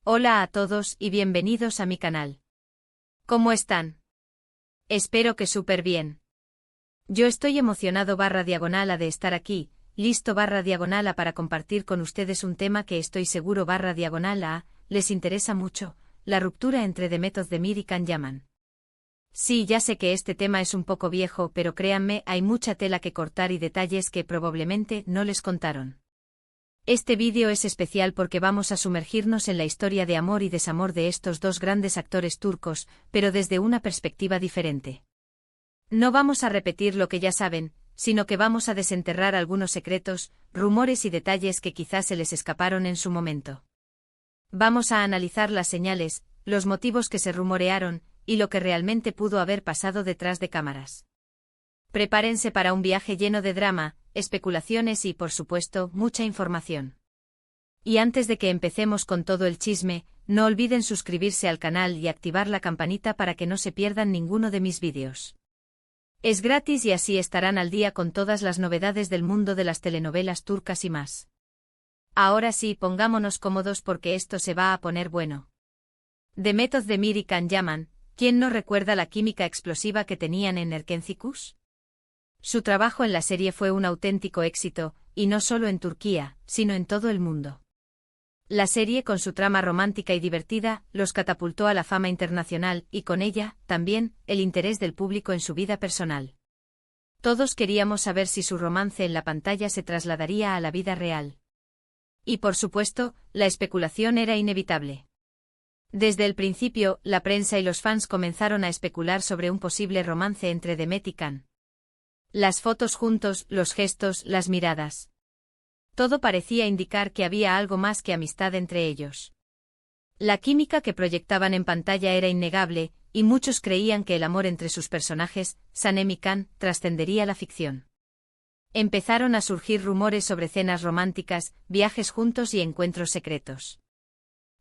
Hola a todos y bienvenidos a mi canal. ¿Cómo están? Espero que súper bien. Yo estoy emocionado /diagonal a de estar aquí, listo /diagonal a para compartir con ustedes un tema que estoy seguro /diagonal a les interesa mucho, la ruptura entre The Method Demir y Can Yaman. Sí, ya sé que este tema es un poco viejo, pero créanme, hay mucha tela que cortar y detalles que probablemente no les contaron. Este vídeo es especial porque vamos a sumergirnos en la historia de amor y desamor de estos dos grandes actores turcos, pero desde una perspectiva diferente. No vamos a repetir lo que ya saben, sino que vamos a desenterrar algunos secretos, rumores y detalles que quizás se les escaparon en su momento. Vamos a analizar las señales, los motivos que se rumorearon, y lo que realmente pudo haber pasado detrás de cámaras. Prepárense para un viaje lleno de drama, especulaciones y, por supuesto, mucha información. Y antes de que empecemos con todo el chisme, no olviden suscribirse al canal y activar la campanita para que no se pierdan ninguno de mis vídeos. Es gratis y así estarán al día con todas las novedades del mundo de las telenovelas turcas y más. Ahora sí, pongámonos cómodos porque esto se va a poner bueno. The Method Demir y Can Yaman, ¿quién no recuerda la química explosiva que tenían en Erkenci? Su trabajo en la serie fue un auténtico éxito, y no solo en Turquía, sino en todo el mundo. La serie, con su trama romántica y divertida, los catapultó a la fama internacional y con ella, también, el interés del público en su vida personal. Todos queríamos saber si su romance en la pantalla se trasladaría a la vida real. Y por supuesto, la especulación era inevitable. Desde el principio, la prensa y los fans comenzaron a especular sobre un posible romance entre Demet y Can. Las fotos juntos, los gestos, las miradas. Todo parecía indicar que había algo más que amistad entre ellos. La química que proyectaban en pantalla era innegable, y muchos creían que el amor entre sus personajes, Sanem y Can, trascendería la ficción. Empezaron a surgir rumores sobre cenas románticas, viajes juntos y encuentros secretos.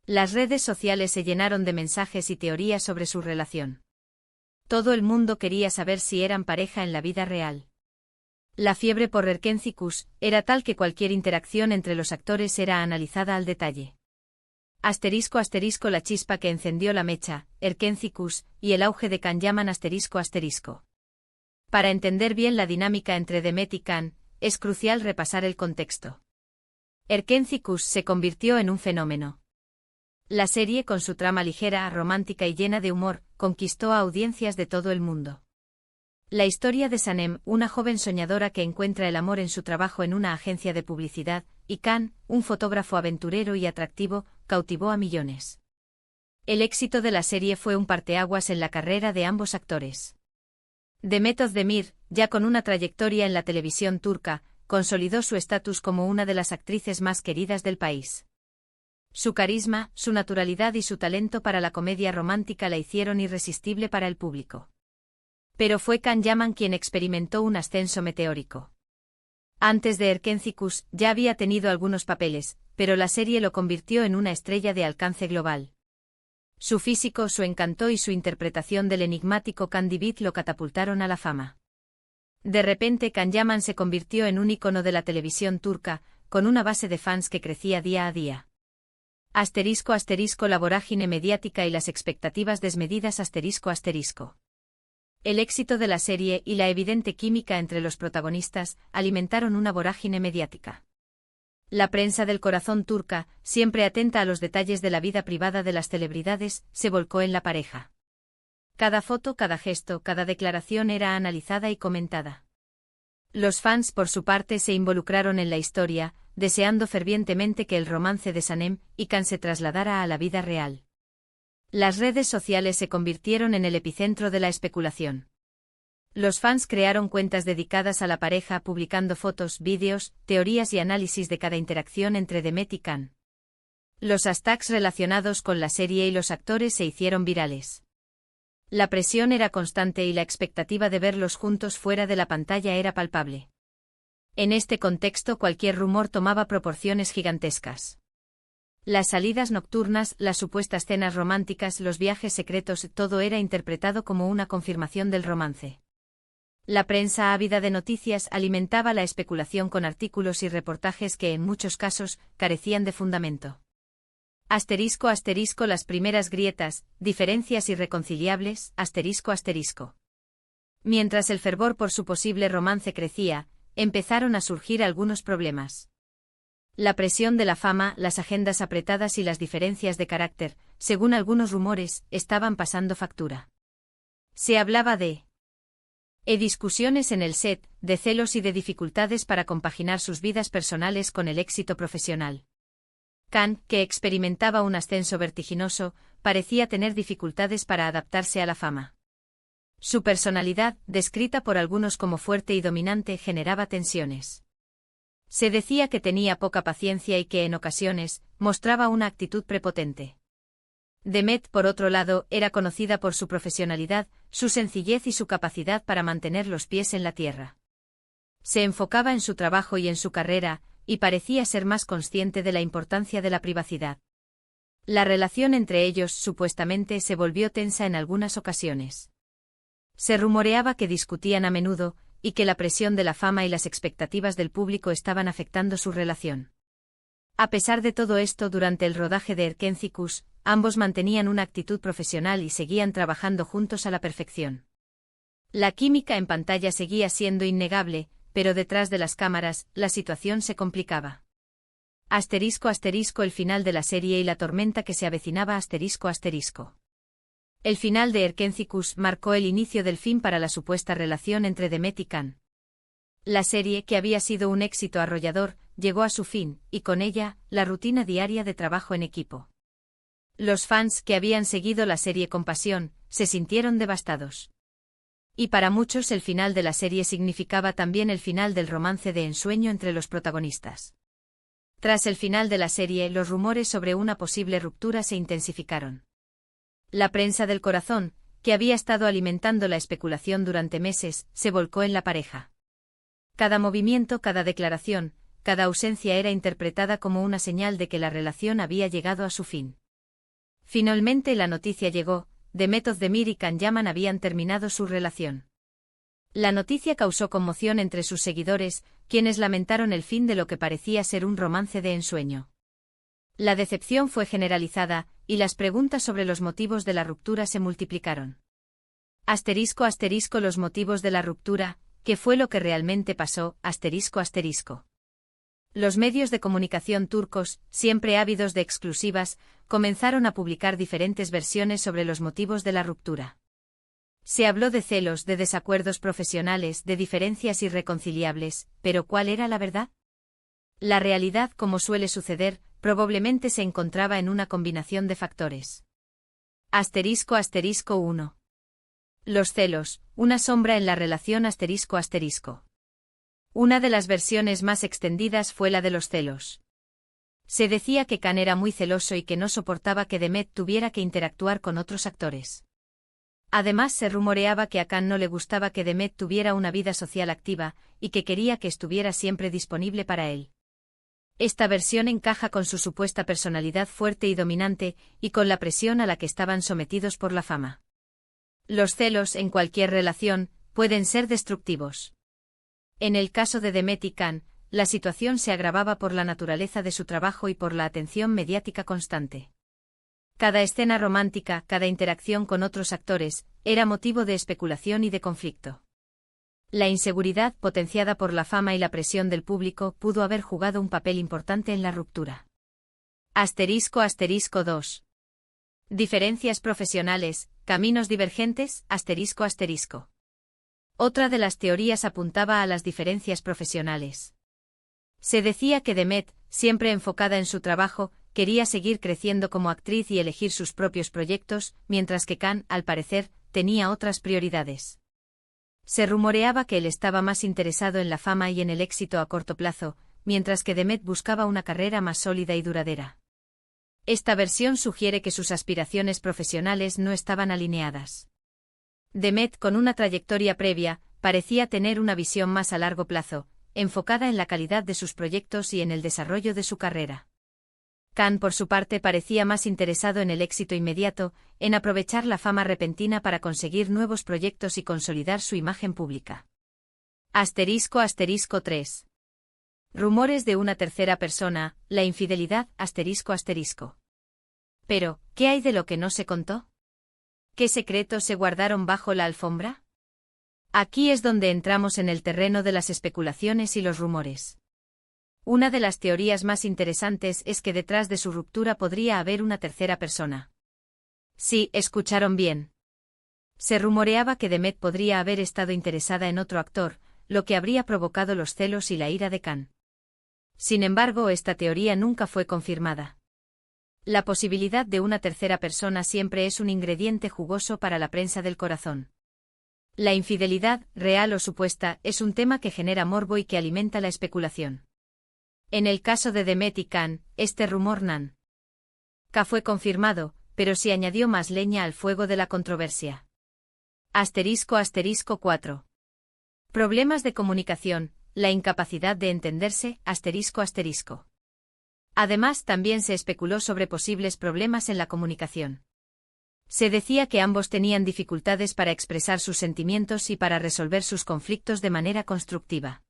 Las redes sociales se llenaron de mensajes y teorías sobre su relación. Todo el mundo quería saber si eran pareja en la vida real. La fiebre por Erkenci era tal que cualquier interacción entre los actores era analizada al detalle. *** la chispa que encendió la mecha, Erkenci y el auge de Can Yaman ***. Para entender bien la dinámica entre Demet y Can, es crucial repasar el contexto. Erkenci se convirtió en un fenómeno. La serie, con su trama ligera, romántica y llena de humor, conquistó a audiencias de todo el mundo. La historia de Sanem, una joven soñadora que encuentra el amor en su trabajo en una agencia de publicidad, y Can, un fotógrafo aventurero y atractivo, cautivó a millones. El éxito de la serie fue un parteaguas en la carrera de ambos actores. The Method Demir, ya con una trayectoria en la televisión turca, consolidó su estatus como una de las actrices más queridas del país. Su carisma, su naturalidad y su talento para la comedia romántica la hicieron irresistible para el público. Pero fue Can Yaman quien experimentó un ascenso meteórico. Antes de Erkenci ya había tenido algunos papeles, pero la serie lo convirtió en una estrella de alcance global. Su físico, su encanto y su interpretación del enigmático Can Divit lo catapultaron a la fama. De repente Can Yaman se convirtió en un ícono de la televisión turca, con una base de fans que crecía día a día. *** La vorágine mediática y las expectativas desmedidas ***. El éxito de la serie y la evidente química entre los protagonistas alimentaron una vorágine mediática. La prensa del corazón turca, siempre atenta a los detalles de la vida privada de las celebridades, se volcó en la pareja. Cada foto, cada gesto, cada declaración era analizada y comentada. Los fans, por su parte, se involucraron en la historia, deseando fervientemente que el romance de Sanem y Can se trasladara a la vida real. Las redes sociales se convirtieron en el epicentro de la especulación. Los fans crearon cuentas dedicadas a la pareja publicando fotos, vídeos, teorías y análisis de cada interacción entre Demet y Can. Los hashtags relacionados con la serie y los actores se hicieron virales. La presión era constante y la expectativa de verlos juntos fuera de la pantalla era palpable. En este contexto cualquier rumor tomaba proporciones gigantescas. Las salidas nocturnas, las supuestas cenas románticas, los viajes secretos, todo era interpretado como una confirmación del romance. La prensa ávida de noticias alimentaba la especulación con artículos y reportajes que en muchos casos carecían de fundamento. Asterisco asterisco las primeras grietas, diferencias irreconciliables, asterisco asterisco. Mientras el fervor por su posible romance crecía, empezaron a surgir algunos problemas. La presión de la fama, las agendas apretadas y las diferencias de carácter, según algunos rumores, estaban pasando factura. Se hablaba de discusiones en el set, de celos y de dificultades para compaginar sus vidas personales con el éxito profesional. Khan, que experimentaba un ascenso vertiginoso, parecía tener dificultades para adaptarse a la fama. Su personalidad, descrita por algunos como fuerte y dominante, generaba tensiones. Se decía que tenía poca paciencia y que en ocasiones mostraba una actitud prepotente. Demet, por otro lado, era conocida por su profesionalidad, su sencillez y su capacidad para mantener los pies en la tierra. Se enfocaba en su trabajo y en su carrera, y parecía ser más consciente de la importancia de la privacidad. La relación entre ellos supuestamente se volvió tensa en algunas ocasiones. Se rumoreaba que discutían a menudo, y que la presión de la fama y las expectativas del público estaban afectando su relación. A pesar de todo esto, durante el rodaje de Erkencicus, ambos mantenían una actitud profesional y seguían trabajando juntos a la perfección. La química en pantalla seguía siendo innegable, pero detrás de las cámaras, la situación se complicaba. Asterisco asterisco el final de la serie y la tormenta que se avecinaba asterisco asterisco. El final de Erkencicus marcó el inicio del fin para la supuesta relación entre Demet y Khan. La serie, que había sido un éxito arrollador, llegó a su fin, y con ella, la rutina diaria de trabajo en equipo. Los fans, que habían seguido la serie con pasión, se sintieron devastados. Y para muchos el final de la serie significaba también el final del romance de ensueño entre los protagonistas. Tras el final de la serie, los rumores sobre una posible ruptura se intensificaron. La prensa del corazón, que había estado alimentando la especulación durante meses, se volcó en la pareja. Cada movimiento, cada declaración, cada ausencia era interpretada como una señal de que la relación había llegado a su fin. Finalmente la noticia llegó: Demet Özdemir y Can Yaman habían terminado su relación. La noticia causó conmoción entre sus seguidores, quienes lamentaron el fin de lo que parecía ser un romance de ensueño. La decepción fue generalizada, y las preguntas sobre los motivos de la ruptura se multiplicaron. Asterisco asterisco los motivos de la ruptura, ¿qué fue lo que realmente pasó? Asterisco asterisco. Los medios de comunicación turcos, siempre ávidos de exclusivas, comenzaron a publicar diferentes versiones sobre los motivos de la ruptura. Se habló de celos, de desacuerdos profesionales, de diferencias irreconciliables, pero ¿cuál era la verdad? La realidad, como suele suceder, probablemente se encontraba en una combinación de factores. Asterisco asterisco 1. Los celos, una sombra en la relación asterisco asterisco. Una de las versiones más extendidas fue la de los celos. Se decía que Khan era muy celoso y que no soportaba que Demet tuviera que interactuar con otros actores. Además, se rumoreaba que a Khan no le gustaba que Demet tuviera una vida social activa, y que quería que estuviera siempre disponible para él. Esta versión encaja con su supuesta personalidad fuerte y dominante, y con la presión a la que estaban sometidos por la fama. Los celos, en cualquier relación, pueden ser destructivos. En el caso de Demet y Khan, la situación se agravaba por la naturaleza de su trabajo y por la atención mediática constante. Cada escena romántica, cada interacción con otros actores, era motivo de especulación y de conflicto. La inseguridad, potenciada por la fama y la presión del público, pudo haber jugado un papel importante en la ruptura. Asterisco asterisco 2. Diferencias profesionales, caminos divergentes, asterisco asterisco. Otra de las teorías apuntaba a las diferencias profesionales. Se decía que Demet, siempre enfocada en su trabajo, quería seguir creciendo como actriz y elegir sus propios proyectos, mientras que Khan, al parecer, tenía otras prioridades. Se rumoreaba que él estaba más interesado en la fama y en el éxito a corto plazo, mientras que Demet buscaba una carrera más sólida y duradera. Esta versión sugiere que sus aspiraciones profesionales no estaban alineadas. Demet, con una trayectoria previa, parecía tener una visión más a largo plazo, enfocada en la calidad de sus proyectos y en el desarrollo de su carrera. Khan, por su parte, parecía más interesado en el éxito inmediato, en aprovechar la fama repentina para conseguir nuevos proyectos y consolidar su imagen pública. Asterisco asterisco 3. Rumores de una tercera persona, la infidelidad, asterisco asterisco. Pero, ¿qué hay de lo que no se contó? ¿Qué secretos se guardaron bajo la alfombra? Aquí es donde entramos en el terreno de las especulaciones y los rumores. Una de las teorías más interesantes es que detrás de su ruptura podría haber una tercera persona. Sí, escucharon bien. Se rumoreaba que Demet podría haber estado interesada en otro actor, lo que habría provocado los celos y la ira de Khan. Sin embargo, esta teoría nunca fue confirmada. La posibilidad de una tercera persona siempre es un ingrediente jugoso para la prensa del corazón. La infidelidad, real o supuesta, es un tema que genera morbo y que alimenta la especulación. En el caso de Demet y Khan, este rumor nunca fue confirmado, pero sí añadió más leña al fuego de la controversia. *** 4. Problemas de comunicación, la incapacidad de entenderse, ***. Además, también se especuló sobre posibles problemas en la comunicación. Se decía que ambos tenían dificultades para expresar sus sentimientos y para resolver sus conflictos de manera constructiva.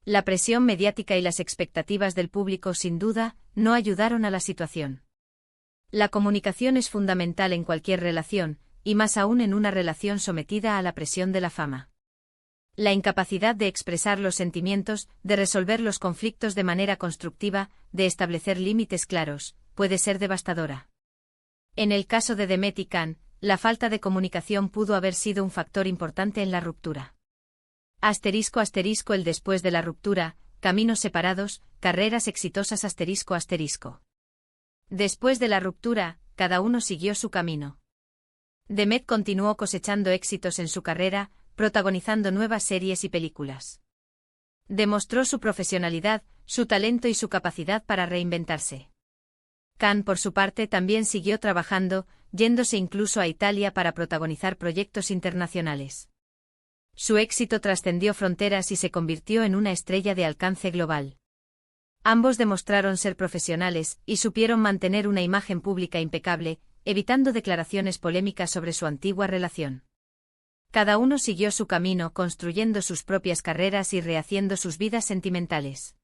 La presión mediática y las expectativas del público sin duda no ayudaron a la situación. La comunicación es fundamental en cualquier relación, y más aún en una relación sometida a la presión de la fama. La incapacidad de expresar los sentimientos, de resolver los conflictos de manera constructiva, de establecer límites claros, puede ser devastadora. En el caso de Demet y Khan, la falta de comunicación pudo haber sido un factor importante en la ruptura. *** El después de la ruptura, caminos separados, carreras exitosas ***. Después de la ruptura, cada uno siguió su camino. Demet continuó cosechando éxitos en su carrera, protagonizando nuevas series y películas. Demostró su profesionalidad, su talento y su capacidad para reinventarse. Khan, por su parte, también siguió trabajando, yéndose incluso a Italia para protagonizar proyectos internacionales. Su éxito trascendió fronteras y se convirtió en una estrella de alcance global. Ambos demostraron ser profesionales y supieron mantener una imagen pública impecable, evitando declaraciones polémicas sobre su antigua relación. Cada uno siguió su camino, construyendo sus propias carreras y rehaciendo sus vidas sentimentales.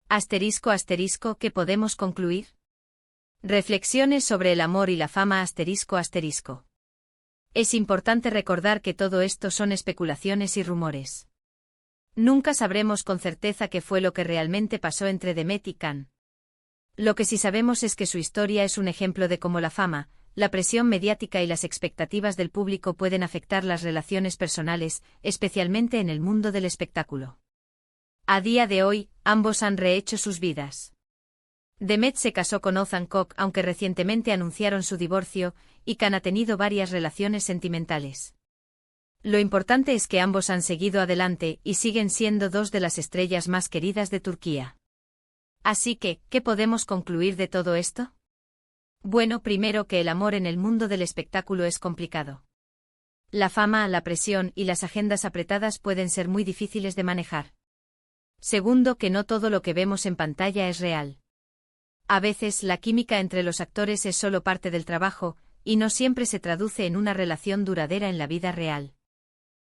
***, ¿qué podemos concluir? Reflexiones sobre el amor y la fama ***. Es importante recordar que todo esto son especulaciones y rumores. Nunca sabremos con certeza qué fue lo que realmente pasó entre Demet y Khan. Lo que sí sabemos es que su historia es un ejemplo de cómo la fama, la presión mediática y las expectativas del público pueden afectar las relaciones personales, especialmente en el mundo del espectáculo. A día de hoy, ambos han rehecho sus vidas. Demet se casó con Ozan Koc, aunque recientemente anunciaron su divorcio, y Khan ha tenido varias relaciones sentimentales. Lo importante es que ambos han seguido adelante y siguen siendo dos de las estrellas más queridas de Turquía. Así que, ¿qué podemos concluir de todo esto? Bueno, primero que el amor en el mundo del espectáculo es complicado. La fama, la presión y las agendas apretadas pueden ser muy difíciles de manejar. Segundo, que no todo lo que vemos en pantalla es real. A veces la química entre los actores es solo parte del trabajo, y no siempre se traduce en una relación duradera en la vida real.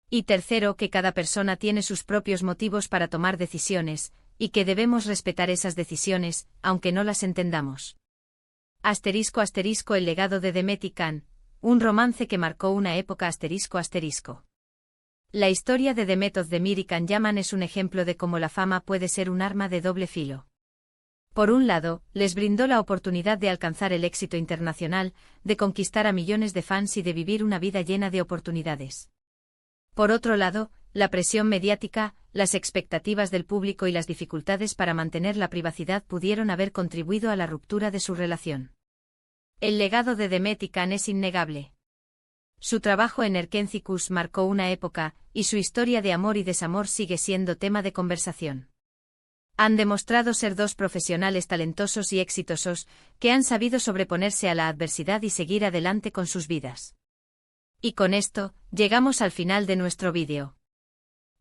Y tercero, que cada persona tiene sus propios motivos para tomar decisiones, y que debemos respetar esas decisiones, aunque no las entendamos. ***, el legado de Demet y Khan, un romance que marcó una época ***. La historia de Demet Özdemir y Can Yaman es un ejemplo de cómo la fama puede ser un arma de doble filo. Por un lado, les brindó la oportunidad de alcanzar el éxito internacional, de conquistar a millones de fans y de vivir una vida llena de oportunidades. Por otro lado, la presión mediática, las expectativas del público y las dificultades para mantener la privacidad pudieron haber contribuido a la ruptura de su relación. El legado de Demet y Khan es innegable. Su trabajo en Erkenci marcó una época, y su historia de amor y desamor sigue siendo tema de conversación. Han demostrado ser dos profesionales talentosos y exitosos, que han sabido sobreponerse a la adversidad y seguir adelante con sus vidas. Y con esto, llegamos al final de nuestro vídeo.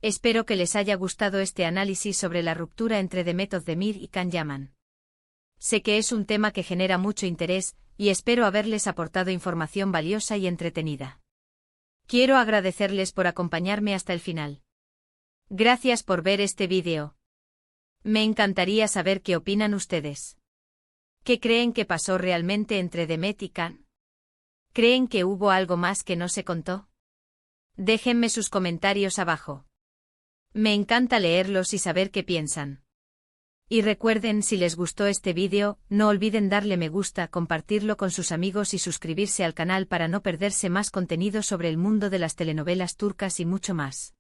Espero que les haya gustado este análisis sobre la ruptura entre Demet Özdemir y Can Yaman. Sé que es un tema que genera mucho interés, y espero haberles aportado información valiosa y entretenida. Quiero agradecerles por acompañarme hasta el final. Gracias por ver este vídeo. Me encantaría saber qué opinan ustedes. ¿Qué creen que pasó realmente entre Demet y Can? ¿Creen que hubo algo más que no se contó? Déjenme sus comentarios abajo. Me encanta leerlos y saber qué piensan. Y recuerden, si les gustó este vídeo, no olviden darle me gusta, compartirlo con sus amigos y suscribirse al canal para no perderse más contenido sobre el mundo de las telenovelas turcas y mucho más.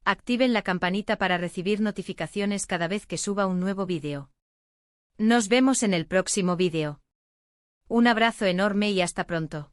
Activen la campanita para recibir notificaciones cada vez que suba un nuevo vídeo. Nos vemos en el próximo vídeo. Un abrazo enorme y hasta pronto.